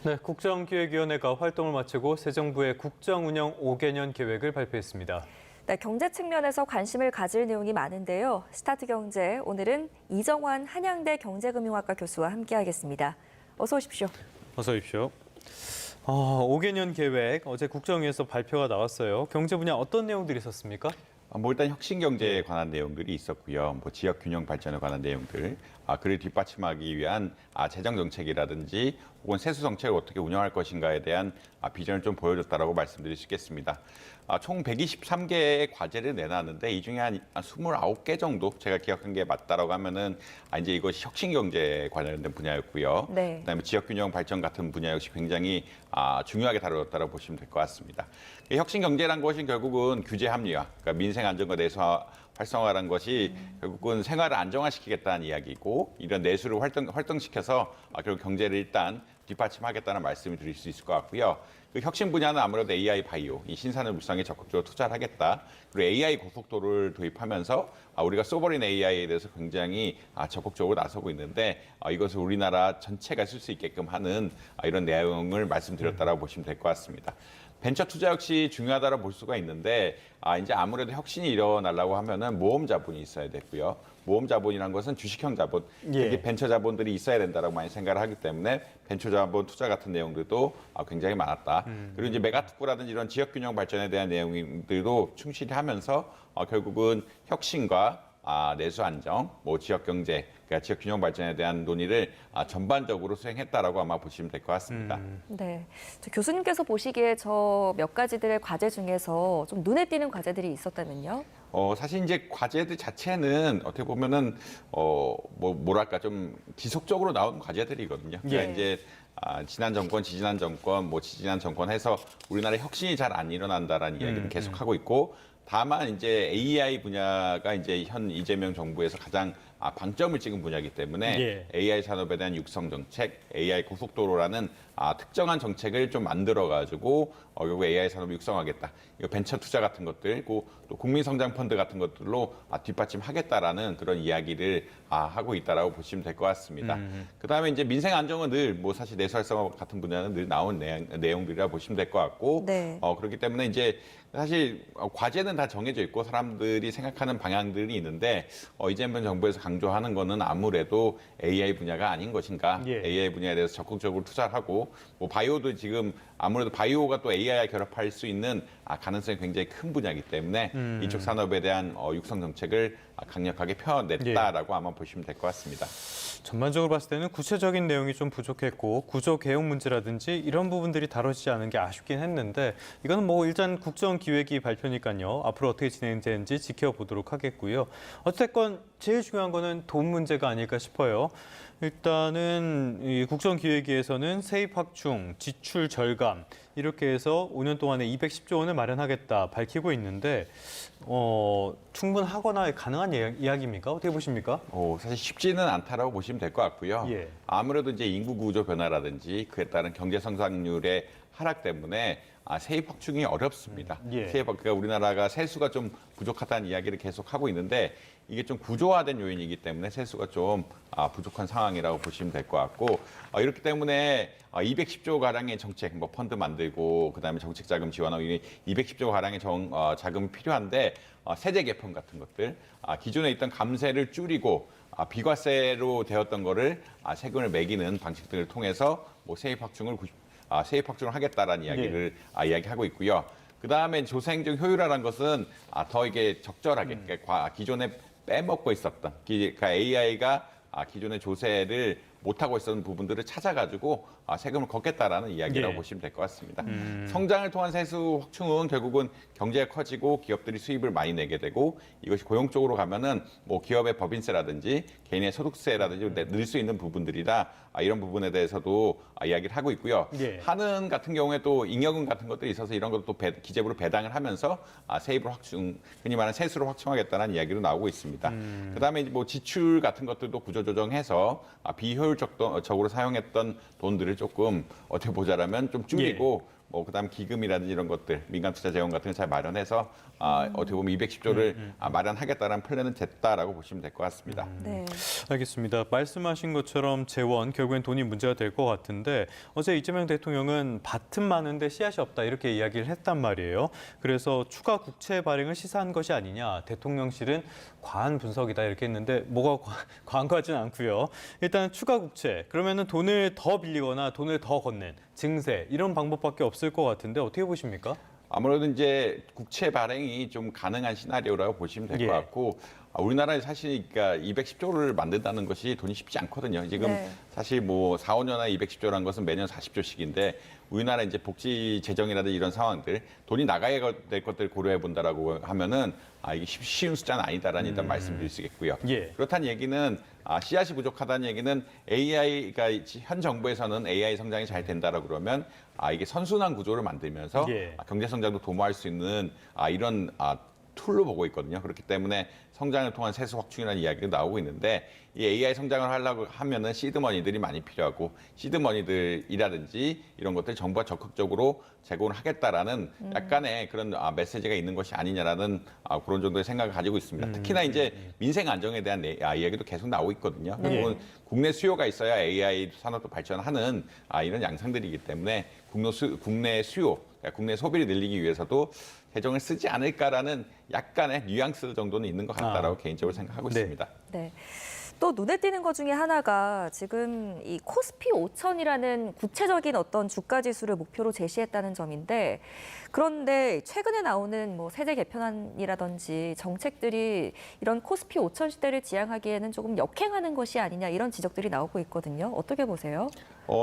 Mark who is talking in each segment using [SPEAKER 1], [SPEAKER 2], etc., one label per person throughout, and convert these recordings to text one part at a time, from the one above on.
[SPEAKER 1] 네, 국정기획위원회가 활동을 마치고 새 정부의 국정운영 5개년 계획을 발표했습니다.
[SPEAKER 2] 네, 경제 측면에서 관심을 가질 내용이 많은데요. 스타트경제, 오늘은 이정환 한양대 경제금융학과 교수와 함께하겠습니다. 어서 오십시오.
[SPEAKER 1] 어서 오십시오. 5개년 계획, 어제 국정위에서 발표가 나왔어요. 경제 분야 어떤 내용들이 있었습니까?
[SPEAKER 3] 일단 혁신 경제에 관한 내용들이 있었고요. 지역 균형 발전에 관한 내용들, 그를 뒷받침하기 위한 재정 정책이라든지 혹은 세수 정책을 어떻게 운영할 것인가에 대한 비전을 좀 보여줬다라고 말씀드릴 수 있겠습니다. 총 123개의 과제를 내놨는데 이 중에 한 29개 정도 제가 기억한 게 맞다라고 하면은 이제 이것이 혁신 경제에 관련된 분야였고요.
[SPEAKER 2] 네.
[SPEAKER 3] 그다음에 지역 균형 발전 같은 분야 역시 굉장히 중요하게 다뤄졌다고 보시면 될 것 같습니다. 혁신 경제란 것이 결국은 규제 합리화, 그러니까 민생 안정과 내수 활성화라는 것이 결국은 생활을 안정화시키겠다는 이야기고 이런 내수를 활동시켜서 결국 경제를 일단 뒷받침하겠다는 말씀을 드릴 수 있을 것 같고요. 그 혁신 분야는 아무래도 AI 바이오, 이 신산업 물상에 적극적으로 투자를 하겠다. 그리고 AI 고속도로를 도입하면서 우리가 소버린 AI에 대해서 굉장히 적극적으로 나서고 있는데 이것을 우리나라 전체가 쓸 수 있게끔 하는 이런 내용을 말씀드렸다라고 보시면 될 것 같습니다. 벤처 투자 역시 중요하다고 볼 수가 있는데 이제 아무래도 혁신이 일어나려고 하면은 모험 자본이 있어야 되고요. 모험 자본이라는 것은 주식형 자본, 특히 벤처 자본들이 있어야 된다라고 많이 생각을 하기 때문에 벤처 자본 투자 같은 내용들도 굉장히 많았다. 그리고 이제 메가특구라든지 이런 지역 균형 발전에 대한 내용들도 충실히 하면서 결국은 혁신과 내수 안정, 지역 경제, 그러니까 지역 균형 발전에 대한 논의를 전반적으로 수행했다라고 아마 보시면 될 것 같습니다.
[SPEAKER 2] 네, 교수님께서 보시기에 저 몇 가지들의 과제 중에서 좀 눈에 띄는 과제들이 있었다면요?
[SPEAKER 3] 사실 이제 과제들 자체는 어떻게 보면은 뭐랄까 좀 지속적으로 나온 과제들이거든요. 그러니까 이제 지난 정권, 지지난 정권, 지지난 정권 해서 우리나라의 혁신이 잘 안 일어난다라는 이야기를 계속하고 있고. 다만 이제 AI 분야가 이제 현 이재명 정부에서 가장 방점을 찍은 분야이기 때문에 AI 산업에 대한 육성 정책, AI 고속도로라는 특정한 정책을 좀 만들어 가지고 결국 AI 산업을 육성하겠다. 이거 벤처 투자 같은 것들, 또 국민성장 펀드 같은 것들로 뒷받침하겠다라는 그런 이야기를 하고 있다라고 보시면 될 것 같습니다. 그다음에 이제 민생 안정은 늘 사실 내수 활성화 같은 분야는 늘 나온 내용들이라 보시면 될 것 같고
[SPEAKER 2] 네.
[SPEAKER 3] 그렇기 때문에 이제 사실 과제는 다 정해져 있고 사람들이 생각하는 방향들이 있는데 이재명 정부에서 강조하는 거는 아무래도 AI 분야가 아닌 것인가. AI 분야에 대해서 적극적으로 투자를 하고 바이오도 지금 아무래도 바이오가 또 AI와 결합할 수 있는 가능성이 굉장히 큰 분야이기 때문에 이쪽 산업에 대한 육성 정책을 강력하게 펴냈다라고 아마 보시면 될 것 같습니다.
[SPEAKER 1] 전반적으로 봤을 때는 구체적인 내용이 좀 부족했고 구조 개혁 문제라든지 이런 부분들이 다뤄지지 않은 게 아쉽긴 했는데 이거는 일단 국정기획위 발표니까요. 앞으로 어떻게 진행되는지 지켜보도록 하겠고요. 어쨌건 제일 중요한 거는 돈 문제가 아닐까 싶어요. 일단은 이 국정기획위에서는 세입 확충, 지출 절감 이렇게 해서 5년 동안에 210조 원을 마련하겠다 밝히고 있는데 충분하거나 가능한 이야기입니까? 어떻게 보십니까?
[SPEAKER 3] 사실 쉽지는 않다라고 보시면 될 것 같고요. 아무래도 이제 인구 구조 변화라든지 그에 따른 경제 성장률의 하락 때문에 세입 확충이 어렵습니다. 그러니까 우리나라가 세수가 좀 부족하다는 이야기를 계속 하고 있는데 이게 좀 구조화된 요인이기 때문에 세수가 좀 부족한 상황이라고 보시면 될 것 같고 이렇기 때문에 210조 가량의 정책, 펀드 만들고 그다음에 정책 자금 지원하고 210조 가량의 자금이 필요한데 세제 개편 같은 것들, 기존에 있던 감세를 줄이고 비과세로 되었던 거를 세금을 매기는 방식들을 통해서 세입 확충을 하겠다라는 이야기를 이야기하고 있고요. 그 다음에 조세행정 효율화라는 것은 더 이게 적절하게 그러니까 기존에 빼먹고 있었던 그러니까 AI가 기존의 조세를 못하고 있었던 부분들을 찾아가지고 세금을 걷겠다라는 이야기라고 보시면 될 것 같습니다. 성장을 통한 세수 확충은 결국은 경제가 커지고 기업들이 수입을 많이 내게 되고 이것이 고용 쪽으로 가면은 기업의 법인세라든지 개인의 소득세라든지 늘 수 있는 부분들이라 이런 부분에 대해서도 이야기를 하고 있고요. 한은 같은 경우에 또 잉여금 같은 것들이 있어서 이런 것도 또 기재부로 배당을 하면서 세입을 확충, 흔히 말하는 세수를 확충하겠다는 이야기로 나오고 있습니다. 그다음에 지출 같은 것들도 구조조정해서 비효율적으로 사용했던 돈들을 조금 어떻게 보자라면 좀 줄이고 뭐 그다음 기금이라든지 이런 것들, 민간 투자 재원 같은 거 잘 마련해서 어떻게 보면 210조를 마련하겠다는 플랜은 됐다라고 보시면 될 것 같습니다.
[SPEAKER 2] 네.
[SPEAKER 1] 알겠습니다. 말씀하신 것처럼 재원, 결국엔 돈이 문제가 될 것 같은데 어제 이재명 대통령은 밭은 많은데 씨앗이 없다 이렇게 이야기를 했단 말이에요. 그래서 추가 국채 발행을 시사한 것이 아니냐. 대통령실은 과한 분석이다 이렇게 했는데 뭐가 과한 거 같지는 않고요. 일단 추가 국채, 그러면은 돈을 더 빌리거나 돈을 더 건넨 증세 이런 방법밖에 없을 것 같은데 어떻게 보십니까?
[SPEAKER 3] 아무래도 이제 국채 발행이 좀 가능한 시나리오라고 보시면 될 것 같고 우리나라에 사실 그러니까 210조를 만든다는 것이 돈이 쉽지 않거든요. 지금
[SPEAKER 2] 네.
[SPEAKER 3] 사실 뭐 4, 5년에 210조라는 것은 매년 40조씩인데 우리나라 이제 복지 재정이라든지 이런 상황들 돈이 나가야 될 것들 고려해 본다라고 하면은 이게 쉬운 숫자는 아니다라는 일단 말씀드릴 수 있겠고요. 그렇다는 얘기는 씨앗이 부족하다는 얘기는 AI가 현 정부에서는 AI 성장이 잘 된다라고 그러면 이게 선순환 구조를 만들면서 경제 성장도 도모할 수 있는 이런 툴로 보고 있거든요. 그렇기 때문에 성장을 통한 세수 확충이라는 이야기가 나오고 있는데 이 AI 성장을 하려고 하면은 시드머니들이 많이 필요하고 시드머니들이라든지 이런 것들 정부가 적극적으로 제공을 하겠다라는 약간의 그런 메시지가 있는 것이 아니냐라는 그런 정도의 생각을 가지고 있습니다. 특히나 이제 민생 안정에 대한 이야기도 계속 나오고 있거든요. 결국은 국내 수요가 있어야 AI 산업도 발전하는 이런 양상들이기 때문에 국내 수요, 국내 소비를 늘리기 위해서도 재정을 쓰지 않을까라는 약간의 뉘앙스 정도는 있는 것 같다라고 개인적으로 생각하고 있습니다.
[SPEAKER 2] 네. 또 눈에 띄는 것 중에 하나가 지금 이 코스피 5천이라는 구체적인 어떤 주가 지수를 목표로 제시했다는 점인데 그런데 최근에 나오는 뭐 세제 개편안이라든지 정책들이 이런 코스피 5천 시대를 지향하기에는 조금 역행하는 것이 아니냐 이런 지적들이 나오고 있거든요. 어떻게 보세요?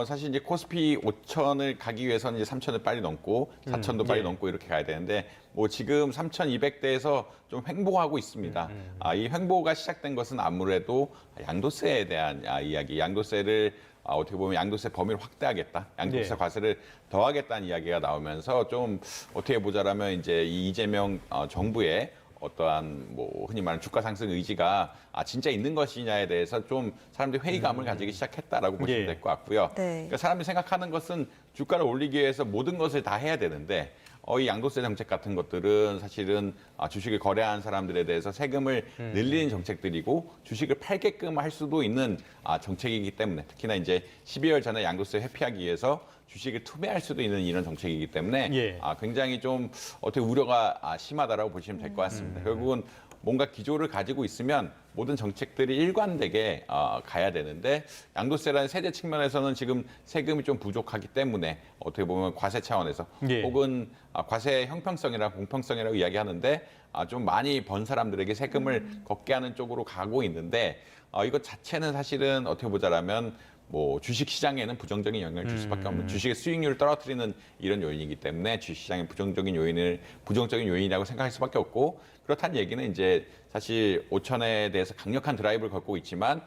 [SPEAKER 3] 사실 이제 코스피 5천을 가기 위해서는 이제 3천을 빨리 넘고 4천도 빨리 넘고 이렇게 가야 되는데 뭐 지금 3,200대에서 좀 횡보하고 있습니다. 이 횡보가 시작된 것은 아무래도 양도세에 대한 이야기, 양도세를 어떻게 보면 양도세 범위를 확대하겠다, 양도세 과세를 더하겠다는 이야기가 나오면서 좀 어떻게 보자라면 이제 이 이재명 정부의 어떠한 뭐 흔히 말하는 주가 상승 의지가 진짜 있는 것이냐에 대해서 좀 사람들이 회의감을 가지기 시작했다라고 보시면 될 것 같고요. 그러니까 사람들이 생각하는 것은 주가를 올리기 위해서 모든 것을 다 해야 되는데 이 양도세 정책 같은 것들은 사실은 주식을 거래하는 사람들에 대해서 세금을 늘리는 정책들이고 주식을 팔게끔 할 수도 있는 정책이기 때문에 특히나 이제 12월 전에 양도세 회피하기 위해서 주식을 투매할 수도 있는 이런 정책이기 때문에 굉장히 좀 어떻게 우려가 심하다라고 보시면 될 것 같습니다. 결국은 뭔가 기조를 가지고 있으면 모든 정책들이 일관되게 가야 되는데 양도세라는 세제 측면에서는 지금 세금이 좀 부족하기 때문에 어떻게 보면 과세 차원에서 혹은 과세 형평성이나 공평성이라고 이야기하는데 좀 많이 번 사람들에게 세금을 걷게 하는 쪽으로 가고 있는데 이것 자체는 사실은 어떻게 보자라면 뭐 주식 시장에는 부정적인 영향을 줄 수밖에 없는 주식의 수익률을 떨어뜨리는 이런 요인이기 때문에 주식 시장의 부정적인 요인이라고 생각할 수밖에 없고 그렇다는 얘기는 이제 사실 5천에 대해서 강력한 드라이브를 걸고 있지만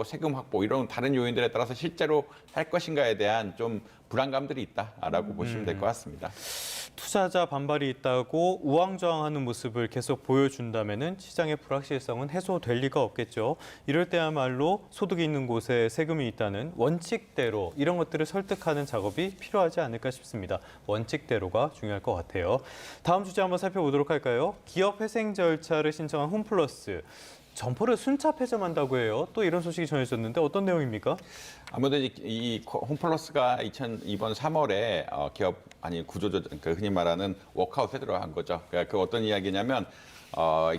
[SPEAKER 3] 세금 확보 이런 다른 요인들에 따라서 실제로 할 것인가에 대한 좀 불안감들이 있다라고 보시면 될 것 같습니다.
[SPEAKER 1] 투자자 반발이 있다고 우왕좌왕하는 모습을 계속 보여준다면은 시장의 불확실성은 해소될 리가 없겠죠. 이럴 때야말로 소득이 있는 곳에 세금이 있다는 원칙대로 이런 것들을 설득하는 작업이 필요하지 않을까 싶습니다. 원칙대로가 중요할 것 같아요. 다음 주제 한번 살펴보도록 할까요? 기업 회생 절차를 신청한 홈플러스. 점포를 순차 폐점한다고 해요. 또 이런 소식이 전해졌는데 어떤 내용입니까?
[SPEAKER 3] 아무래도 이 홈플러스가 이번 3월에 기업 구조조정, 흔히 말하는 워크아웃에 들어간 거죠. 그러니까 그 어떤 이야기냐면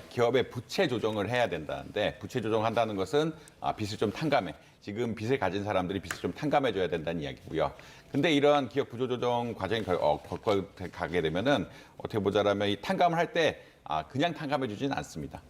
[SPEAKER 3] 기업의 부채 조정을 해야 된다는데 부채 조정한다는 것은 빚을 좀 탕감해. 지금 빚을 가진 사람들이 빚을 좀 탕감해줘야 된다는 이야기고요. 근데 이러한 기업 구조조정 과정이 가게 되면은 어떻게 보자라면 이 탕감을 할 때 그냥 탕감해주지는 않습니다.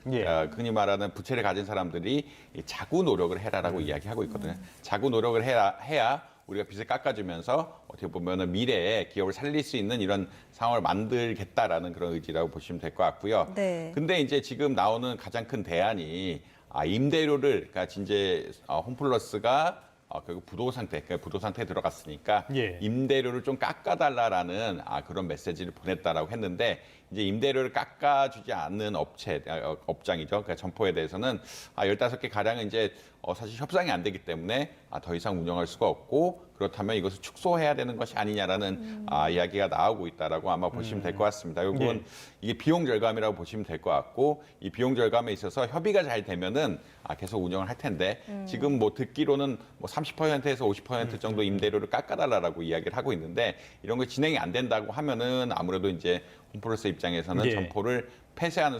[SPEAKER 3] 흔히 말하는 부채를 가진 사람들이 자구 노력을 해라라고 이야기하고 있거든요. 자구 노력을 해야 우리가 빚을 깎아주면서 어떻게 보면은 미래에 기업을 살릴 수 있는 이런 상황을 만들겠다라는 그런 의지라고 보시면 될 것 같고요. 근데 이제 지금 나오는 가장 큰 대안이 임대료를 그러니까 이제 홈플러스가 결국 부도 상태에 들어갔으니까 임대료를 좀 깎아달라라는 그런 메시지를 보냈다라고 했는데 이제 임대료를 깎아주지 않는 업장이죠. 그러니까 점포에 대해서는 15개 가량은 이제 사실 협상이 안 되기 때문에 더 이상 운영할 수가 없고 그렇다면 이것을 축소해야 되는 것이 아니냐라는 이야기가 나오고 있다라고 아마 보시면 될 것 같습니다. 결국은 이게 비용 절감이라고 보시면 될 것 같고 이 비용 절감에 있어서 협의가 잘 되면은 계속 운영을 할 텐데 지금 뭐 듣기로는 뭐 30%에서 50% 정도 임대료를 깎아달라고 이야기를 하고 있는데 이런 거 진행이 안 된다고 하면은 아무래도 이제 홈플러스 입장에서는 점포를 폐쇄하는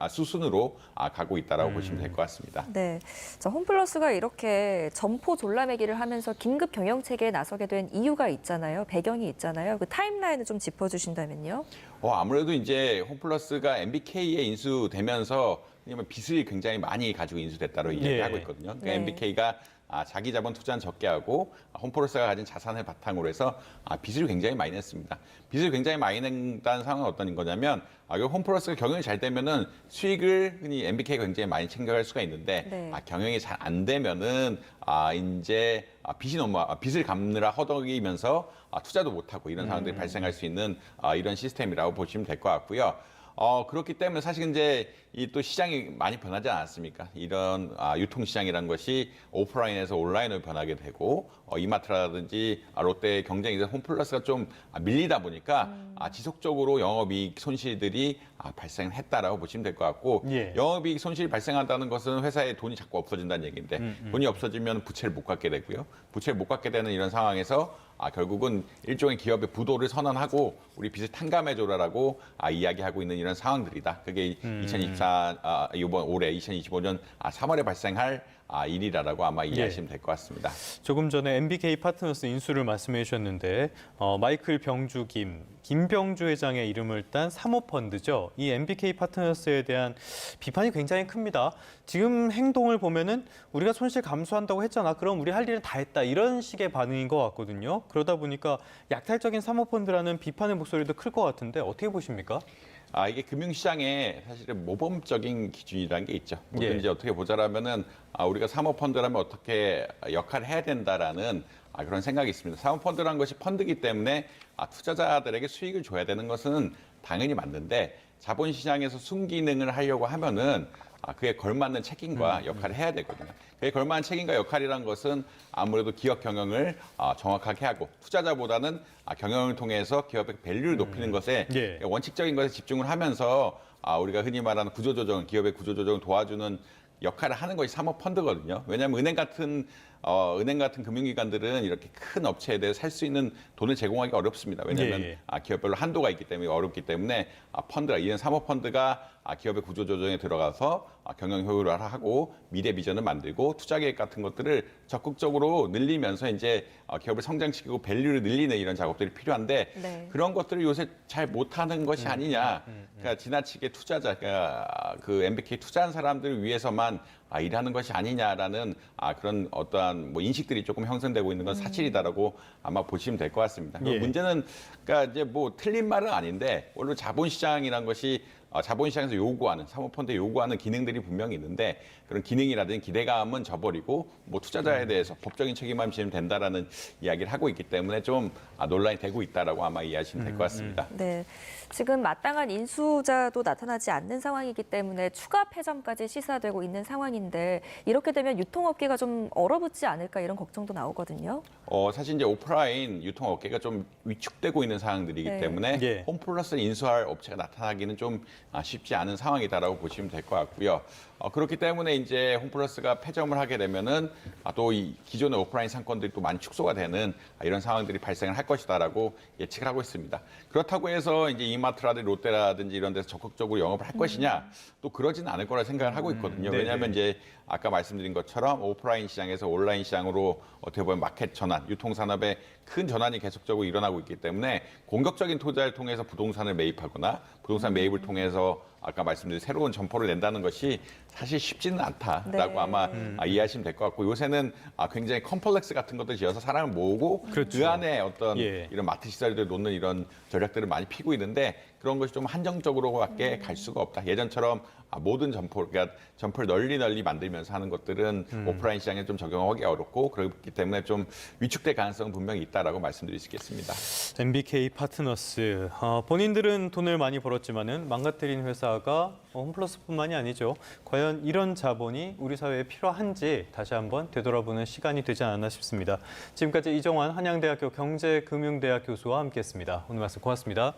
[SPEAKER 3] 수순으로 가고 있다라고 보시면 될 것 같습니다.
[SPEAKER 2] 네, 자, 홈플러스가 이렇게 점포 졸라매기를 하면서 긴급 경영 체계에 나서게 된 이유가 있잖아요. 배경이 있잖아요. 그 타임라인을 좀 짚어주신다면요.
[SPEAKER 3] 아무래도 이제 홈플러스가 MBK에 인수되면서 왜냐면 빚을 굉장히 많이 가지고 인수됐다고 이야기하고 있거든요. 그러니까 MBK가 자기 자본 투자는 적게 하고 홈플러스가 가진 자산을 바탕으로 해서 빚을 굉장히 많이 냈습니다. 빚을 굉장히 많이 낸다는 상황은 어떤 거냐면 홈플러스가 경영이 잘 되면은 수익을 흔히 MBK가 굉장히 많이 챙겨갈 수가 있는데 경영이 잘 안 되면은 이제 빚을 갚느라 허덕이면서 투자도 못하고 이런 상황들이 발생할 수 있는 이런 시스템이라고 보시면 될 것 같고요. 그렇기 때문에 사실 이제 이 또 시장이 많이 변하지 않았습니까? 이런 유통시장이라는 것이 오프라인에서 온라인으로 변하게 되고 이마트라든지 롯데의 경쟁에서 홈플러스가 좀 밀리다 보니까 지속적으로 영업이익 손실들이 발생했다라고 보시면 될 것 같고 영업이익 손실이 발생한다는 것은 회사에 돈이 자꾸 없어진다는 얘기인데 돈이 없어지면 부채를 못 갚게 되고요. 부채를 못 갚게 되는 이런 상황에서 결국은 일종의 기업의 부도를 선언하고 우리 빚을 탕감해줘라라고 이야기하고 있는 이런 상황들이다. 그게 2024 이번 올해 2025년 3월에 발생할 일이라고 아마 이해하시면 될 것 같습니다.
[SPEAKER 1] 조금 전에 MBK 파트너스 인수를 말씀해 주셨는데 마이클 병주 김병주 회장의 이름을 딴 사모펀드죠. 이 MBK 파트너스에 대한 비판이 굉장히 큽니다. 지금 행동을 보면은 우리가 손실 감수한다고 했잖아. 그럼 우리 할 일은 다 했다. 이런 식의 반응인 것 같거든요. 그러다 보니까 약탈적인 사모펀드라는 비판의 목소리도 클 것 같은데 어떻게 보십니까?
[SPEAKER 3] 이게 금융시장에 사실은 모범적인 기준이라는 게 있죠. 뭐든지 어떻게 보자라면은 우리가 사모펀드라면 어떻게 역할을 해야 된다라는 그런 생각이 있습니다. 사모펀드라는 것이 펀드이기 때문에 투자자들에게 수익을 줘야 되는 것은 당연히 맞는데 자본시장에서 순기능을 하려고 하면은 그에 걸맞는 책임과 역할을 해야 되거든요. 그에 걸맞는 책임과 역할이란 것은 아무래도 기업 경영을 정확하게 하고 투자자보다는 경영을 통해서 기업의 밸류를 높이는 것에 원칙적인 것에 집중을 하면서 우리가 흔히 말하는 구조조정, 기업의 구조조정을 도와주는 역할을 하는 것이 사모펀드거든요. 왜냐하면 은행 같은 금융기관들은 이렇게 큰 업체에 대해 살 수 있는 돈을 제공하기 어렵습니다. 왜냐하면 기업별로 한도가 있기 때문에 어렵기 때문에 이런 사모펀드가 기업의 구조조정에 들어가서 경영 효율화하고 미래 비전을 만들고 투자 계획 같은 것들을 적극적으로 늘리면서 이제 기업을 성장시키고 밸류를 늘리는 이런 작업들이 필요한데 그런 것들을 요새 잘 못하는 것이 아니냐. 그러니까 지나치게 그 MBK 투자한 사람들을 위해서만 일하는 것이 아니냐라는 그런 어떠한 인식들이 조금 형성되고 있는 건 사실이다라고 아마 보시면 될 것 같습니다. 문제는 그러니까 이제 틀린 말은 아닌데 원래 자본시장이란 것이 자본시장에서 요구하는 사모펀드에 요구하는 기능들이 분명히 있는데 그런 기능이라든지 기대감은 저버리고 투자자에 대해서 법적인 책임만 지면 된다라는 이야기를 하고 있기 때문에 좀 논란이 되고 있다라고 아마 이해하시면 될 것 같습니다.
[SPEAKER 2] 네, 지금 마땅한 인수자도 나타나지 않는 상황이기 때문에 추가 폐점까지 시사되고 있는 상황인데 이렇게 되면 유통업계가 좀 얼어붙지 않을까 이런 걱정도 나오거든요.
[SPEAKER 3] 사실 이제 오프라인 유통업계가 좀 위축되고 있는 상황들이기 때문에 홈플러스를 인수할 업체가 나타나기는 좀 쉽지 않은 상황이다라고 보시면 될 것 같고요. 그렇기 때문에 이제 홈플러스가 폐점을 하게 되면은 또 이 기존의 오프라인 상권들이 또 많이 축소가 되는 이런 상황들이 발생을 할 것이다라고 예측을 하고 있습니다. 그렇다고 해서 이제 이마트라든지 롯데라든지 이런 데서 적극적으로 영업을 할 것이냐 또 그러지는 않을 거라 생각을 하고 있거든요. 왜냐하면 이제 아까 말씀드린 것처럼 오프라인 시장에서 온라인 시장으로 어떻게 보면 마켓 전환, 유통 산업의 큰 전환이 계속적으로 일어나고 있기 때문에 공격적인 투자를 통해서 부동산을 매입하거나 부동산 매입을 통해서 아까 말씀드린 새로운 점포를 낸다는 것이 사실 쉽지는 않다라고 아마 이해하시면 될 것 같고 요새는 굉장히 컴플렉스 같은 것들 지어서 사람을 모으고 그 안에 어떤 이런 마트 시설들을 놓는 이런 전략들을 많이 피고 있는데 그런 것이 좀 한정적으로밖에 갈 수가 없다. 예전처럼 모든 그러니까 점포를 널리 만들면서 하는 것들은 오프라인 시장에 좀 적용하기 어렵고 그렇기 때문에 좀 위축될 가능성은 분명히 있다라고 말씀드릴 수 있겠습니다.
[SPEAKER 1] MBK 파트너스, 본인들은 돈을 많이 벌었지만은 망가뜨린 회사가 홈플러스뿐만이 아니죠. 과연 이런 자본이 우리 사회에 필요한지 다시 한번 되돌아보는 시간이 되지 않았나 싶습니다. 지금까지 이정환 한양대학교 경제금융대학 교수와 함께했습니다. 오늘 말씀 고맙습니다.